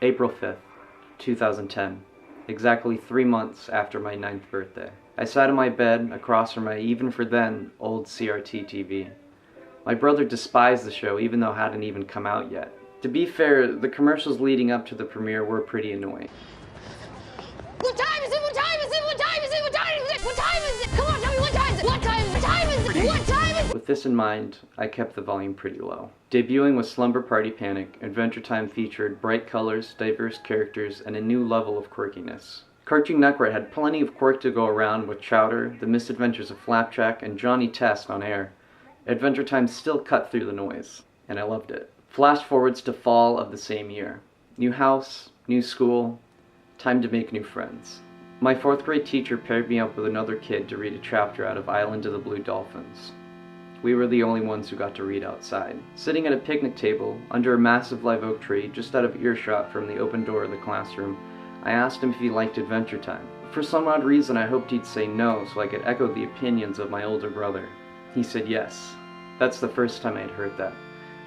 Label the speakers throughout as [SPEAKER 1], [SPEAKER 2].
[SPEAKER 1] April 5th, 2010, exactly 3 months after my 9th birthday. I sat in my bed across from my, even for then, old CRT TV. My brother despised the show even though it hadn't even come out yet. To be fair, the commercials leading up to the premiere were pretty annoying.
[SPEAKER 2] What time is it? What time is it? What time is it? What time is it? What time is it? Come on, tell me what time is it? What time is it? What time is it? What time is it?
[SPEAKER 1] With this in mind, I kept the volume pretty low. Debuting with Slumber Party Panic, Adventure Time featured bright colors, diverse characters, and a new level of quirkiness. Cartoon Network had plenty of quirk to go around with Chowder, The Misadventures of Flapjack, and Johnny Test on air. Adventure Time still cut through the noise, and I loved it. Flash forwards to fall of the same year. New house, new school, time to make new friends. My 4th grade teacher paired me up with another kid to read a chapter out of Island of the Blue Dolphins. We were the only ones who got to read outside. Sitting at a picnic table, under a massive live oak tree, just out of earshot from the open door of the classroom, I asked him if he liked Adventure Time. For some odd reason, I hoped he'd say no so I could echo the opinions of my older brother. He said yes. That's the first time I'd heard that.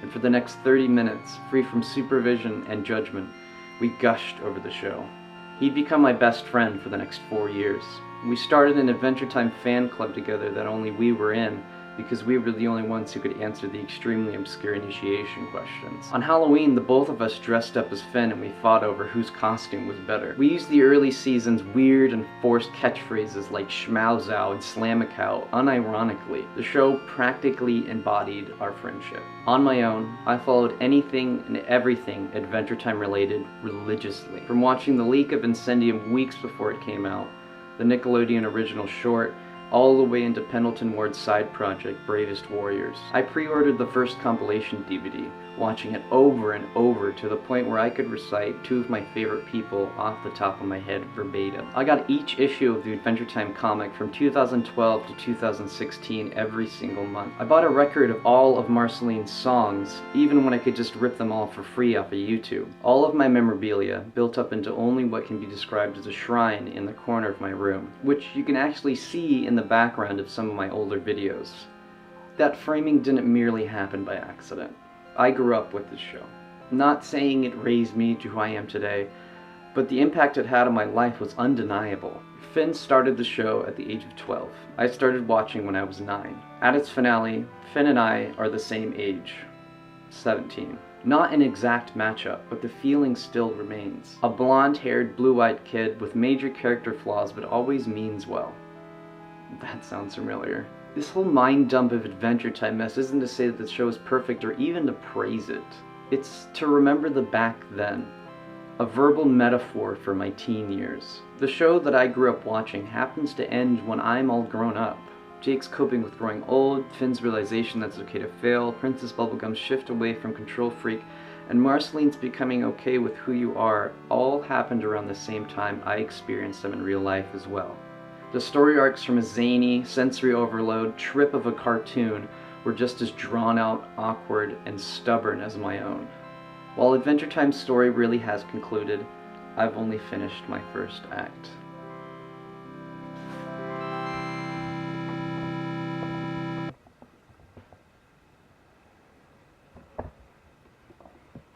[SPEAKER 1] And for the next 30 minutes, free from supervision and judgment, we gushed over the show. He'd become my best friend for the next 4 years. We started an Adventure Time fan club together that only we were in, because we were the only ones who could answer the extremely obscure initiation questions. On Halloween, the both of us dressed up as Finn and we fought over whose costume was better. We used the early season's weird and forced catchphrases like schmauzow and slamacow unironically. The show practically embodied our friendship. On my own, I followed anything and everything Adventure Time related religiously. From watching The Leak of Incendium weeks before it came out, the Nickelodeon original short, all the way into Pendleton Ward's side project, Bravest Warriors. I pre-ordered the first compilation DVD, watching it over and over to the point where I could recite 2 of my favorite people off the top of my head verbatim. I got each issue of the Adventure Time comic from 2012 to 2016 every single month. I bought a record of all of Marceline's songs, even when I could just rip them all for free off of YouTube. All of my memorabilia built up into only what can be described as a shrine in the corner of my room, which you can actually see in the background of some of my older videos. That framing didn't merely happen by accident. I grew up with this show. Not saying it raised me to who I am today, but the impact it had on my life was undeniable. Finn started the show at the age of 12. I started watching when I was 9. At its finale, Finn and I are the same age, 17. Not an exact matchup, but the feeling still remains. A blonde-haired, blue-eyed kid with major character flaws but always means well. That sounds familiar. This whole mind dump of Adventure Time mess isn't to say that the show is perfect or even to praise it. It's to remember the back then. A verbal metaphor for my teen years. The show that I grew up watching happens to end when I'm all grown up. Jake's coping with growing old, Finn's realization that it's okay to fail, Princess Bubblegum's shift away from control freak, and Marceline's becoming okay with who you are all happened around the same time I experienced them in real life as well. The story arcs from a zany, sensory overload trip of a cartoon were just as drawn out, awkward, and stubborn as my own. While Adventure Time's story really has concluded, I've only finished my first act.